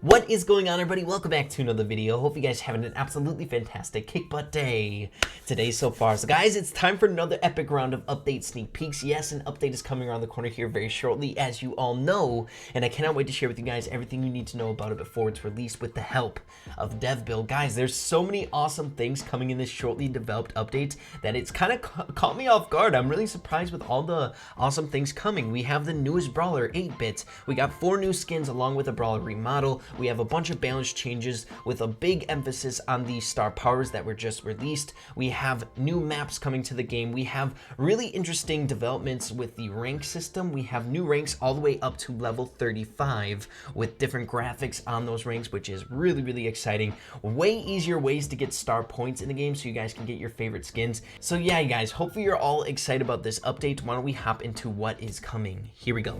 What is going on, everybody? Welcome back to another video. Hope you guys are having an absolutely fantastic kick butt day today so far. So guys, it's time for another epic round of update sneak peeks. Yes, an update is coming around the corner here very shortly, as you all know, and I cannot wait to share with you guys everything you need to know about it before it's released with the help of DevBuild. Guys, there's so many awesome things coming in this shortly developed update that it's kind of caught me off guard. I'm really surprised with all the awesome things coming. We have the newest Brawler 8-bit. We got 4 new skins along with a Brawler remodel. We have a bunch of balance changes with a big emphasis on the star powers that were just released. We have new maps coming to the game. We have really interesting developments with the rank system. We have new ranks all the way up to level 35 with different graphics on those ranks, which is really exciting. Way easier ways to get star points in the game so you guys can get your favorite skins. So yeah, you guys, hopefully you're all excited about this update. Why don't we hop into what is coming? Here we go.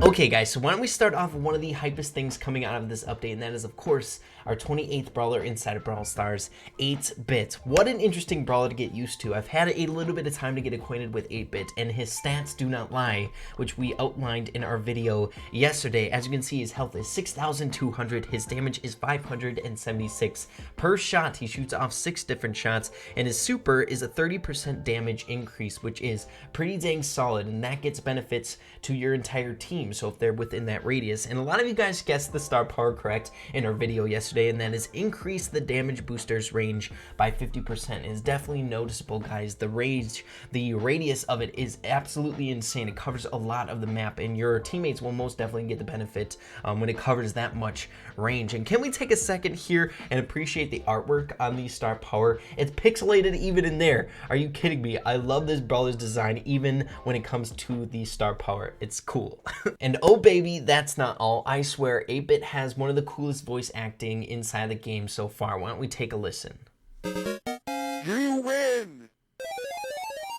Okay guys, so why don't we start off with one of the hypest things coming out of this update, and that is of course our 28th Brawler inside of Brawl Stars, 8-bit. What an interesting brawler to get used to. I've had a little bit of time to get acquainted with 8-bit, and his stats do not lie, which we outlined in our video yesterday. As you can see, his health is 6,200, his damage is 576 per shot. He shoots off 6 different shots, and his super is a 30% damage increase, which is pretty dang solid, and that gets benefits to your entire team. So if they're within that radius, and a lot of you guys guessed the star power correct in our video yesterday, and that is increase the damage booster's range by 50%. Is definitely noticeable, guys. The radius of it is absolutely insane. It covers a lot of the map, and your teammates will most definitely get the benefit when it covers that much range. And can we take a second here and appreciate the artwork on the star power? It's pixelated even in there. Are you kidding me? I love this brawler's design even when it comes to the star power. It's cool. And oh baby, that's not all. I swear 8-bit has one of the coolest voice acting inside the game so far. Why don't we take a listen? You win!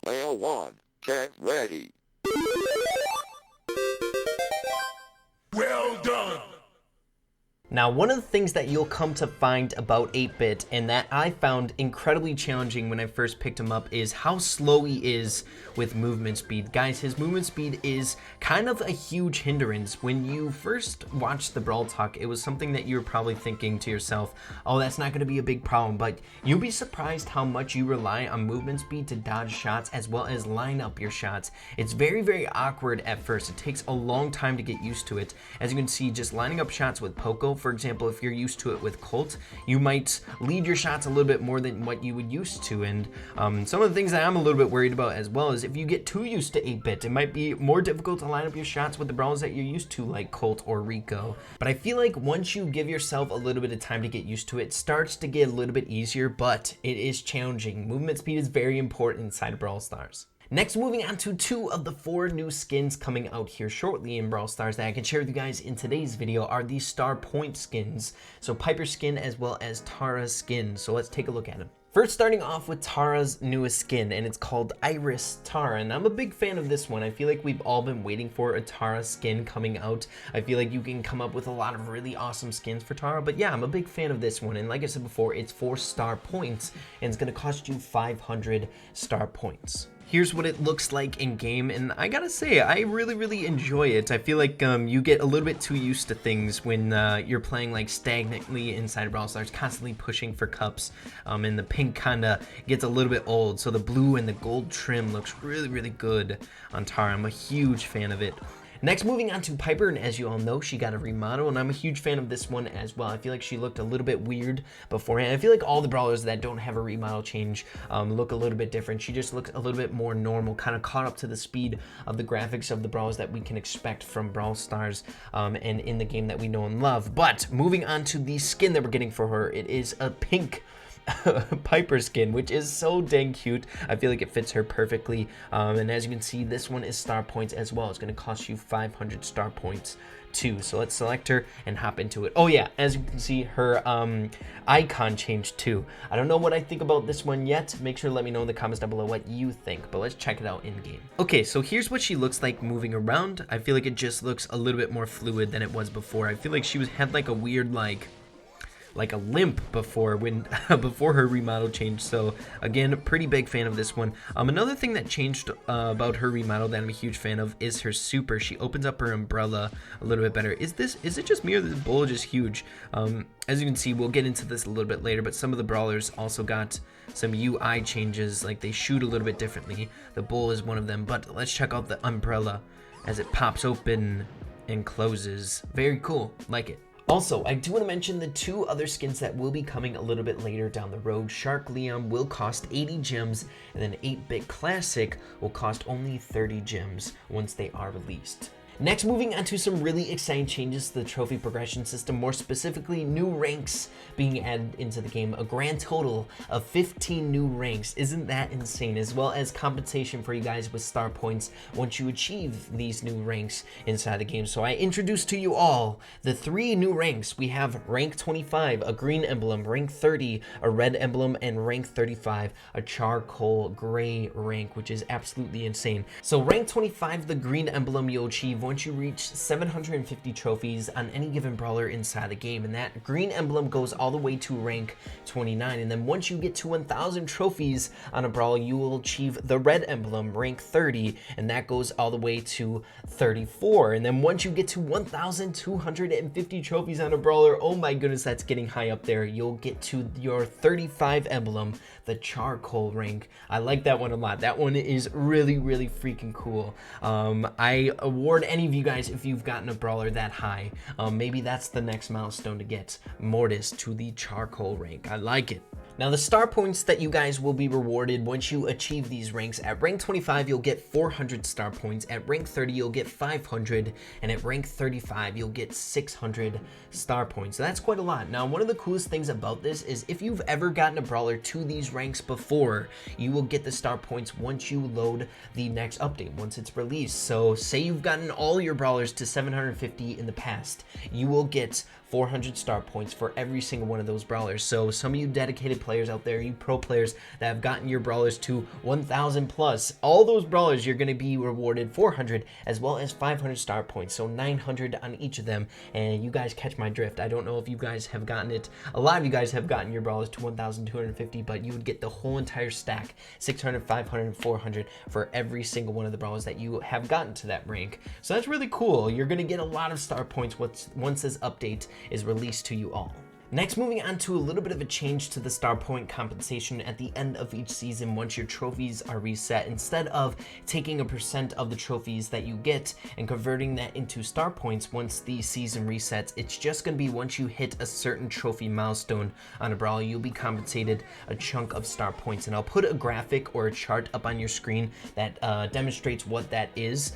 Player 1, get ready. Well done! Now, one of the things that you'll come to find about 8-bit, and that I found incredibly challenging when I first picked him up, is how slow he is with movement speed. Guys, his movement speed is kind of a huge hindrance. When you first watched the Brawl Talk, it was something that you were probably thinking to yourself, oh, that's not going to be a big problem, but you'll be surprised how much you rely on movement speed to dodge shots as well as line up your shots. It's very awkward at first. It takes a long time to get used to it. As you can see, just lining up shots with Poco, for example, if you're used to it with Colt, you might lead your shots a little bit more than what you would used to. And some of the things that I'm a little bit worried about as well is if you get too used to 8-bit, it might be more difficult to line up your shots with the brawlers that you're used to, like Colt or Rico. But I feel like once you give yourself a little bit of time to get used to it, it starts to get a little bit easier, but it is challenging. Movement speed is very important inside of Brawl Stars. Next, moving on to 2 of the 4 new skins coming out here shortly in Brawl Stars that I can share with you guys in today's video are the star point skins. So Piper's skin as well as Tara's skin. So let's take a look at them. First, starting off with Tara's newest skin, and it's called Iris Tara, and I'm a big fan of this one. I feel like we've all been waiting for a Tara skin coming out. I feel like you can come up with a lot of really awesome skins for Tara, but yeah, I'm a big fan of this one, and like I said before, it's 4 star points, and it's going to cost you 500 star points. Here's what it looks like in game, and I gotta say, I really enjoy it. I feel like you get a little bit too used to things when you're playing like stagnantly inside Brawl Stars, constantly pushing for cups, and the pink kinda gets a little bit old, so the blue and the gold trim looks really good on Tara. I'm a huge fan of it. Next, moving on to Piper, and as you all know, she got a remodel, and I'm a huge fan of this one as well. I feel like she looked a little bit weird beforehand. I feel like all the brawlers that don't have a remodel change look a little bit different. She just looks a little bit more normal, kind of caught up to the speed of the graphics of the brawlers that we can expect from Brawl Stars and in the game that we know and love. But moving on to the skin that we're getting for her, it is a pink Piper skin, which is so dang cute. I feel like it fits her perfectly, and as you can see, this one is star points as well. It's going to cost you 500 star points too. So let's select her and hop into it. Oh yeah, as you can see, her icon changed too. I don't know what I think about this one yet. Make sure to let me know in the comments down below what you think, but let's check it out in game. Okay, so here's what she looks like moving around. I feel like it just looks a little bit more fluid than it was before. I feel like she had like a weird like a limp before when before her remodel changed. So again, pretty big fan of this one. Another thing that changed about her remodel that I'm a huge fan of is her super. She opens up her umbrella a little bit better. Is it just me, or the bull just huge? As you can see, we'll get into this a little bit later, but some of the brawlers also got some UI changes, like they shoot a little bit differently. The bull is one of them, but let's check out the umbrella as it pops open and closes. Very cool, like it. Also, I do want to mention the two other skins that will be coming a little bit later down the road. Shark Liam will cost 80 gems, and then 8-Bit Classic will cost only 30 gems once they are released. Next, moving on to some really exciting changes to the trophy progression system, more specifically new ranks being added into the game. A grand total of 15 new ranks. Isn't that insane? As well as compensation for you guys with star points once you achieve these new ranks inside the game. So I introduce to you all the 3 new ranks. We have rank 25, a green emblem, rank 30, a red emblem, and rank 35, a charcoal gray rank, which is absolutely insane. So rank 25, the green emblem, you'll achieve once you reach 750 trophies on any given brawler inside the game, and that green emblem goes all the way to rank 29. And then once you get to 1,000 trophies on a brawl, you will achieve the red emblem, rank 30, and that goes all the way to 34. And then once you get to 1,250 trophies on a brawler, oh my goodness, that's getting high up there, you'll get to your 35 emblem, the charcoal rank. I like that one a lot. That one is really, really freaking cool. I award any of you guys, if you've gotten a brawler that high, maybe that's the next milestone to get Mortis to the charcoal rank. I like it. Now, the star points that you guys will be rewarded once you achieve these ranks: at rank 25, you'll get 400 star points, at rank 30, you'll get 500, and at rank 35, you'll get 600 star points. So that's quite a lot. Now, one of the coolest things about this is if you've ever gotten a brawler to these ranks before, you will get the star points once you load the next update, once it's released. So say you've gotten all your brawlers to 750 in the past, you will get 400 star points for every single one of those brawlers. So some of you dedicated players out there, you pro players that have gotten your brawlers to 1,000 plus, all those brawlers, you're going to be rewarded 400 as well as 500 star points, so 900 on each of them. And you guys catch my drift. I don't know if you guys have gotten it. A lot of you guys have gotten your brawlers to 1,250, but you would get the whole entire stack, 600, 500, and 400 for every single one of the brawlers that you have gotten to that rank. So that's really cool. You're going to get a lot of star points once this update is released to you all. Next, moving on to a little bit of a change to the star point compensation at the end of each season once your trophies are reset. Instead of taking a % of the trophies that you get and converting that into star points once the season resets, it's just going to be once you hit a certain trophy milestone on a brawl, you'll be compensated a chunk of star points. And I'll put a graphic or a chart up on your screen that demonstrates what that is.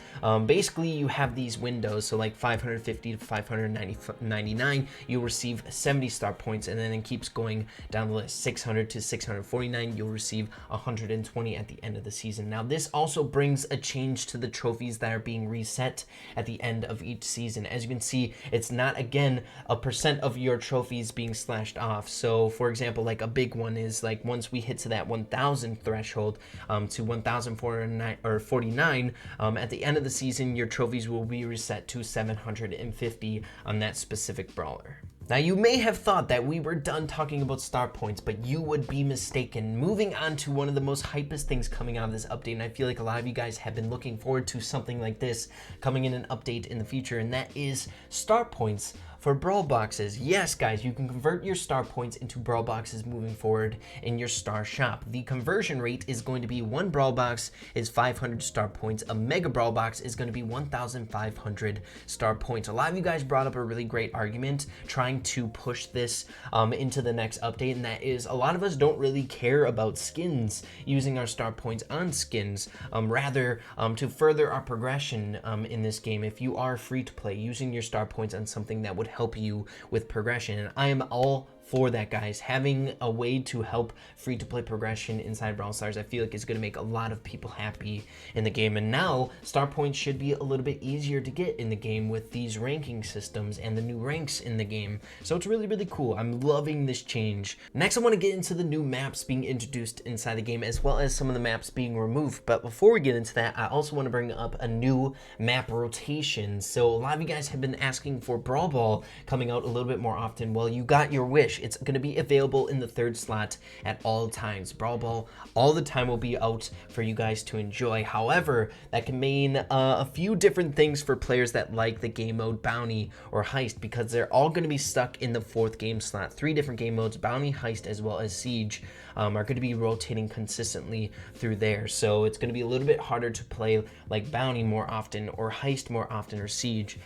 Basically, you have these windows, so like 550 to 599, you'll receive 70 star points, and then it keeps going down the list. 600 to 649, you'll receive 120 at the end of the season. Now, this also brings a change to the trophies that are being reset at the end of each season. As you can see, it's not, again, a % of your trophies being slashed off. So, for example, like a big one is like once we hit to that 1,000 threshold, to 1,449, at the end of the season, your trophies will be reset to 750 on that specific brawler. Now, you may have thought that we were done talking about star points, but you would be mistaken. Moving on to one of the most hypest things coming out of this update, and I feel like a lot of you guys have been looking forward to something like this coming in an update in the future, and that is star points for Brawl boxes. Yes, guys, you can convert your star points into Brawl boxes moving forward in your star shop. The conversion rate is going to be 1 Brawl box is 500 star points. A Mega Brawl box is going to be 1,500 star points. A lot of you guys brought up a really great argument trying to push this into the next update, and that is a lot of us don't really care about skins, using our star points on skins. Rather, to further our progression in this game, if you are free to play, using your star points on something that would help you with progression. And I am all for that, guys. Having a way to help free-to-play progression inside Brawl Stars, I feel like is going to make a lot of people happy in the game. And now, star points should be a little bit easier to get in the game with these ranking systems and the new ranks in the game. So it's really, really cool. I'm loving this change. Next, I want to get into the new maps being introduced inside the game, as well as some of the maps being removed. But before we get into that, I also want to bring up a new map rotation. So a lot of you guys have been asking for Brawl Ball coming out a little bit more often. Well, you got your wish. push. It's going to be available in the 3rd slot at all times. Brawl Ball all the time will be out for you guys to enjoy. However, that can mean a few different things for players that like the game mode Bounty or Heist, because they're all going to be stuck in the 4th game slot. 3 different game modes, Bounty, Heist, as well as Siege, are going to be rotating consistently through there. So it's going to be a little bit harder to play like Bounty more often, or Heist more often, or Siege,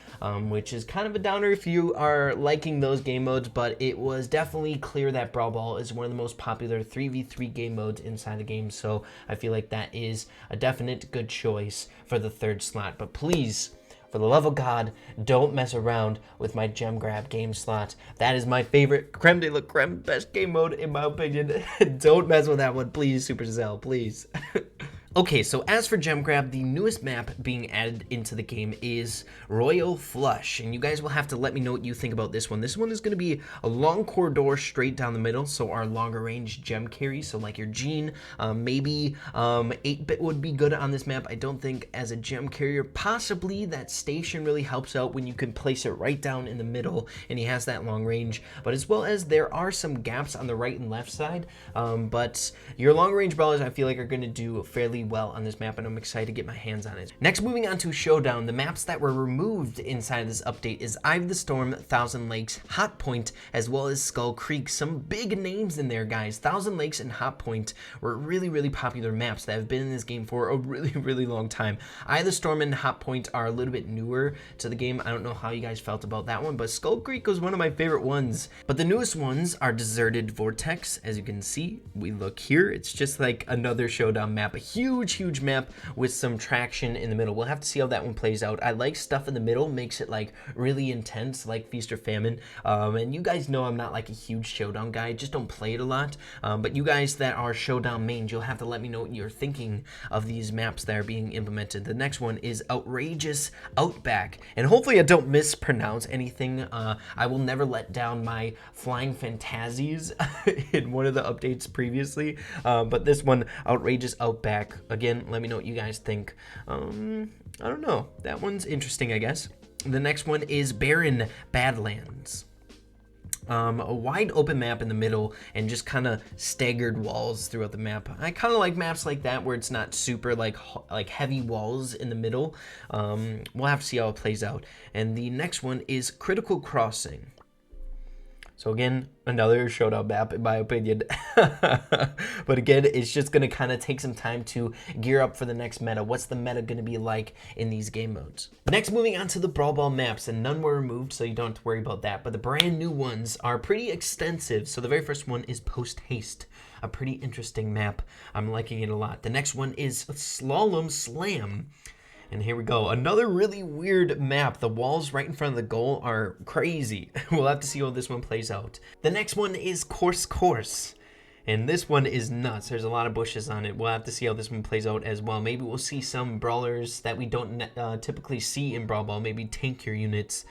which is kind of a downer if you are liking those game modes. But it was definitely clear that Brawl Ball is one of the most popular 3v3 game modes inside the game, so I feel like that is a definite good choice for the 3rd slot. But please, for the love of God, don't mess around with my gem grab game slot. That is my favorite, creme de la creme, best game mode in my opinion. Don't mess with that one, please, Supercell, please. Okay, so as for Gem Grab, the newest map being added into the game is Royal Flush, and you guys will have to let me know what you think about this one. This one is going to be a long corridor straight down the middle, so our longer range gem carry, so like your Jean, maybe 8-bit would be good on this map. I don't think as a gem carrier, possibly that station really helps out when you can place it right down in the middle, and he has that long range, but as well as there are some gaps on the right and left side, but your long range brawlers I feel like are going to do fairly well on this map, and I'm excited to get my hands on it. Next, moving on to Showdown, the maps that were removed inside of this update is Eye of the Storm, Thousand Lakes, Hot Point, as well as Skull Creek. Some big names in there, guys. Thousand Lakes and Hot Point were really popular maps that have been in this game for a really long time. Eye of the Storm and Hot Point are a little bit newer to the game. I don't know how you guys felt about that one, but Skull Creek was one of my favorite ones. But the newest ones are Deserted Vortex. As you can see, we look here, it's just like another Showdown map, a huge map with some traction in the middle. We'll have to see how that one plays out. I like stuff in the middle, makes it like really intense, like Feast or Famine. And you guys know I'm not like a huge Showdown guy, just don't play it a lot. But you guys that are Showdown mains, you'll have to let me know what you're thinking of these maps that are being implemented. The next one is Outrageous Outback, and hopefully I don't mispronounce anything. I will never let down my flying fantasies in one of the updates previously, but this one, Outrageous Outback, again, let me know what you guys think. I don't know, that one's interesting, I guess. The next one is Barren Badlands. A wide open map in the middle and just kind of staggered walls throughout the map. I kind of like maps like that where it's not super like heavy walls in the middle. We'll have to see how it plays out. And the next one is Critical Crossing. So again, another Showdown map in my opinion. But again, it's just going to kind of take some time to gear up for the next meta. What's the meta going to be like in these game modes? Next, moving on to the Brawl Ball maps, and none were removed, so you don't have to worry about that. But the brand new ones are pretty extensive. So the very first one is Post Haste. A pretty interesting map. I'm liking it a lot. The next one is Slalom Slam. And here we go, another really weird map. The walls right in front of the goal are crazy. We'll have to see how this one plays out. The next one is Course. And this one is nuts. There's a lot of bushes on it. We'll have to see how this one plays out as well. Maybe we'll see some brawlers that we don't typically see in Brawl Ball. Maybe tank your units,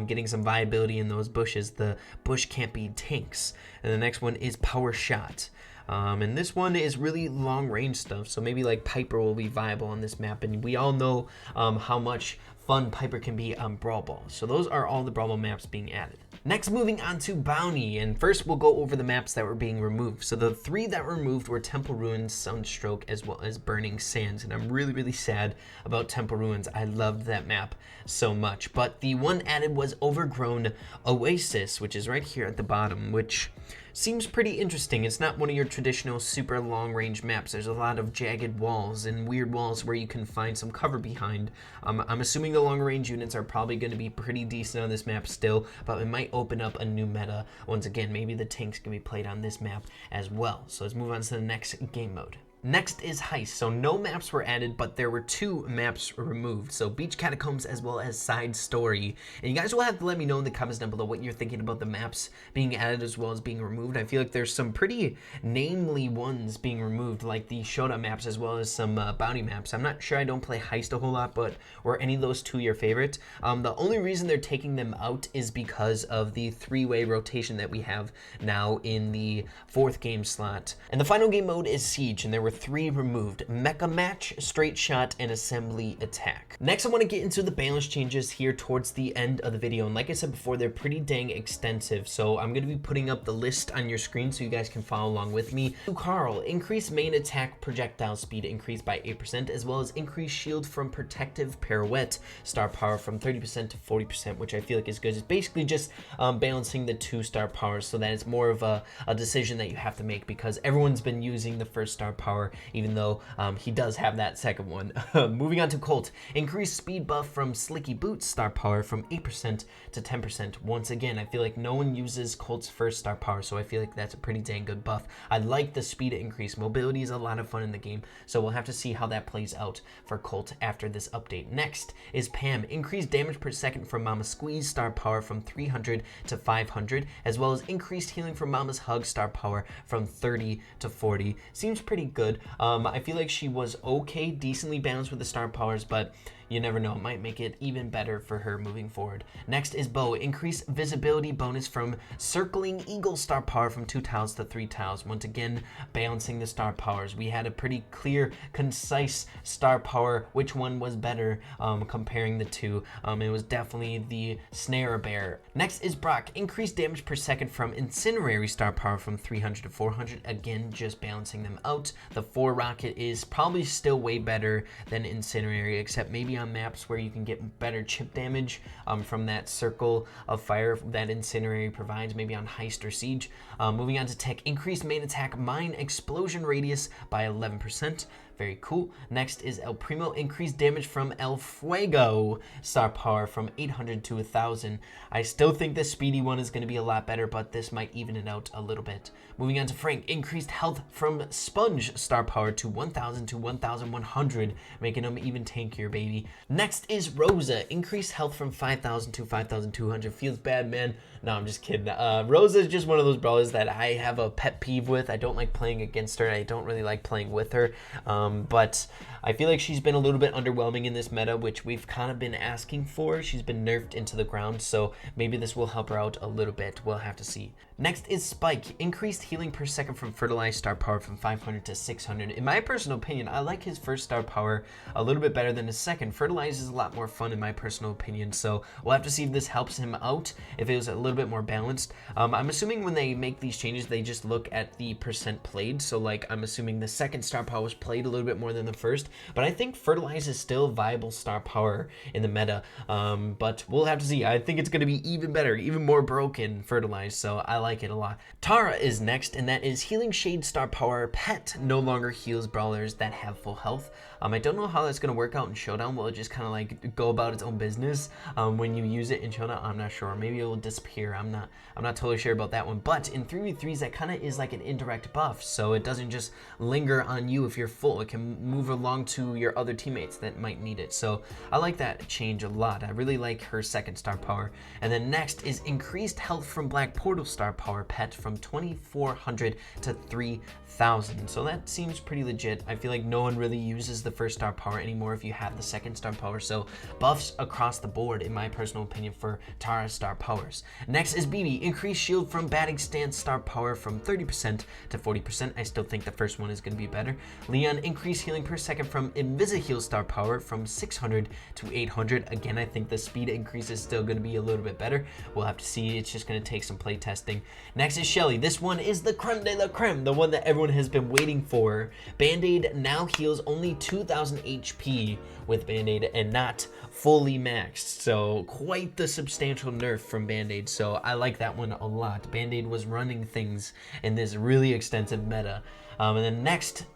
getting some viability in those bushes. The bush can't be tanks. And the next one is Power Shot. And this one is really long range stuff, so maybe like Piper will be viable on this map, and we all know how much fun Piper can be on Brawl Ball. So those are all the Brawl Ball maps being added. Next, moving on to Bounty, and first we'll go over the maps that were being removed. So the 3 that were removed were Temple Ruins, Sunstroke, as well as Burning Sands, and I'm really sad about Temple Ruins. I loved that map so much, but the one added was Overgrown Oasis, which is right here at the bottom, which seems pretty interesting. It's not one of your traditional super long range maps. There's a lot of jagged walls and weird walls where you can find some cover behind. I'm assuming the long range units are probably going to be pretty decent on this map still, but it might open up a new meta. Once again, maybe the tanks can be played on this map as well. So let's move on to the next game mode. Next is Heist. So no maps were added, but there were 2 maps removed. So Beach Catacombs as well as Side Story. And you guys will have to let me know in the comments down below what you're thinking about the maps being added as well as being removed. I feel like there's some pretty namely ones being removed, like the Showdown maps as well as some Bounty maps. I'm not sure, I don't play Heist a whole lot, but were any of those 2 your favorite? The only reason they're taking them out is because of the 3-way rotation that we have now in the 4th game slot. And the final game mode is Siege, and there were 3 removed: Mecha Match, Straight Shot, and Assembly Attack. Next, I want to get into the balance changes here towards the end of the video, and like I said before, they're pretty dang extensive, so I'm going to be putting up the list on your screen so you guys can follow along with me. Carl, increase main attack projectile speed increased by 8%, as well as increase shield from protective pirouette star power from 30% to 40%, which I feel like is good. It's basically just balancing the 2 star powers so that it's more of a decision that you have to make, because everyone's been using the first star power, even though he does have that second one. Moving on to Colt, increase speed buff from Slicky Boots star power from 8% to 10%. Once again, I feel like no one uses Colt's first star power, so I feel like that's a pretty dang good buff. I like the speed increase. Mobility is a lot of fun in the game, so we'll have to see how that plays out for Colt after this update. Next is Pam, increase damage per second from Mama Squeeze star power from 300 to 500, as well as increased healing from Mama's Hug star power from 30 to 40. Seems pretty good. I feel like she was okay, decently balanced with the star powers, but you never know, it might make it even better for her moving forward. Next is Bo, increase visibility bonus from Circling Eagle star power from 2 tiles to 3 tiles. Once again, balancing the star powers. We had a pretty clear, concise star power, which one was better comparing the two. It was definitely the Snare Bear. Next is Brock, increase damage per second from Incinerary star power from 300 to 400. Again, just balancing them out. The 4 rocket is probably still way better than Incinerary, except maybe on maps where you can get better chip damage from that circle of fire that Incinerary provides, maybe on Heist or Siege. Moving on to Tech, increase main attack mine explosion radius by 11%. Very cool. Next is El Primo, increased damage from El Fuego star power from 800 to 1000. I still think the speedy one is going to be a lot better, but this might even it out a little bit. Moving on to Frank, increased health from Sponge star power to 1000 to 1100, making him even tankier, baby. Next is Rosa, increased health from 5000 to 5200. Feels bad, man. No, I'm just kidding. Rosa is just one of those brawlers that I have a pet peeve with. I don't like playing against her. I don't really like playing with her. But I feel like she's been a little bit underwhelming in this meta, which we've kind of been asking for. She's been nerfed into the ground, so maybe this will help her out a little bit. We'll have to see. Next is Spike, increased healing per second from Fertilized star power from 500 to 600. In my personal opinion, I like his first star power a little bit better than his second. Fertilized is a lot more fun in my personal opinion, so we'll have to see if this helps him out, if it was a little bit more balanced. I'm assuming when they make these changes, they just look at the percent played, so like I'm assuming the second star power was played a little bit more than the first, but I think Fertilize is still viable star power in the meta, but we'll have to see. I think it's going to be even better, even more broken Fertilize, so I like it a lot. Tara is next, and that is Healing Shade star power. Pet no longer heals brawlers that have full health. I don't know how that's going to work out in Showdown. Will it just kind of like go about its own business when you use it in Showdown? I'm not sure. Maybe it will disappear. I'm not totally sure about that one. But in 3v3s, that kind of is like an indirect buff, so it doesn't just linger on you if you're full. It can move along to your other teammates that might need it. So I like that change a lot. I really like her second star power. And then next is increased health from Black Portal star power Pet from 2400 to 3000. So that seems pretty legit. I feel like no one really uses the first star power anymore if you have the second star power, so buffs across the board in my personal opinion for Tara's star powers. Next is BB, increased shield from Batting Stance star power from 30% to 40%. I still think the first one is going to be better. Leon, increased healing per second from Invisiheal star power from 600 to 800. Again, I think the speed increase is still going to be a little bit better. We'll have to see. It's just going to take some play testing. Next is Shelly. This one is the creme de la creme, the one that everyone has been waiting for. Band-Aid now heals only 2000 HP with Band-Aid and not fully maxed, so quite the substantial nerf from Band-Aid, so I like that one a lot. Band-Aid was running things in this really extensive meta. And then next,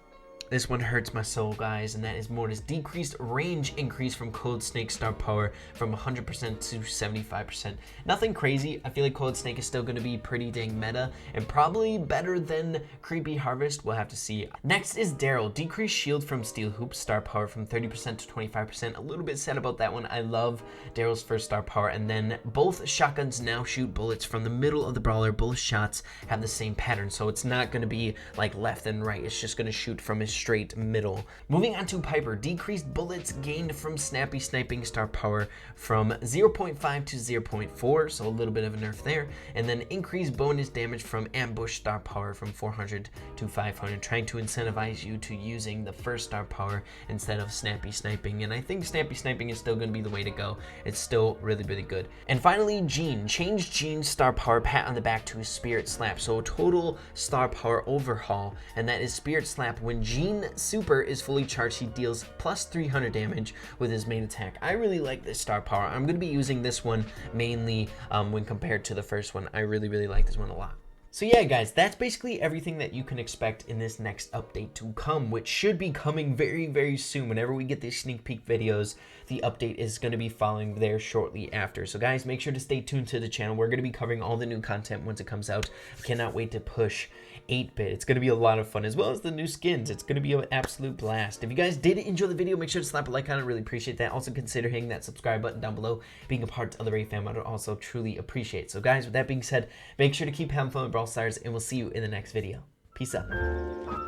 this one hurts my soul, guys, and that is Mortis. Decreased range increase from Cold Snake star power from 100% to 75%. Nothing crazy. I feel like Cold Snake is still going to be pretty dang meta and probably better than Creepy Harvest. We'll have to see. Next is Daryl. Decreased shield from Steel Hoop star power from 30% to 25%. A little bit sad about that one. I love Daryl's first star power. And then both shotguns now shoot bullets from the middle of the brawler. Both shots have the same pattern, so it's not going to be like left and right. It's just going to shoot from his straight middle. Moving on to Piper, decreased bullets gained from snappy sniping star power from 0.5 to 0.4, so a little bit of a nerf there, and then increased bonus damage from ambush star power from 400 to 500, trying to incentivize you to using the first star power instead of snappy sniping, and I think snappy sniping is still going to be the way to go. It's still really, really good. And finally, Jean. Changed Jean's star power pat on the back to Spirit Slap, so a total star power overhaul, and that is Spirit Slap. When Jean super is fully charged, he deals plus 300 damage with his main attack. I really like this star power. I'm going to be using this one mainly when compared to the first one. I really, really like this one a lot. So yeah, guys, that's basically everything that you can expect in this next update to come, which should be coming very, very soon. Whenever we get these sneak peek videos, the update is going to be following there shortly after. So guys, make sure to stay tuned to the channel. We're going to be covering all the new content once it comes out. I cannot wait to push 8-bit. It's going to be a lot of fun, as well as the new skins. It's going to be an absolute blast. If you guys did enjoy the video, make sure to slap a like on it. Really appreciate that. Also consider hitting that subscribe button down below. Being a part of the Ray fam, I would also truly appreciate. So guys, with that being said, make sure to keep having fun with Brawl Stars, and we'll see you in the next video. Peace out.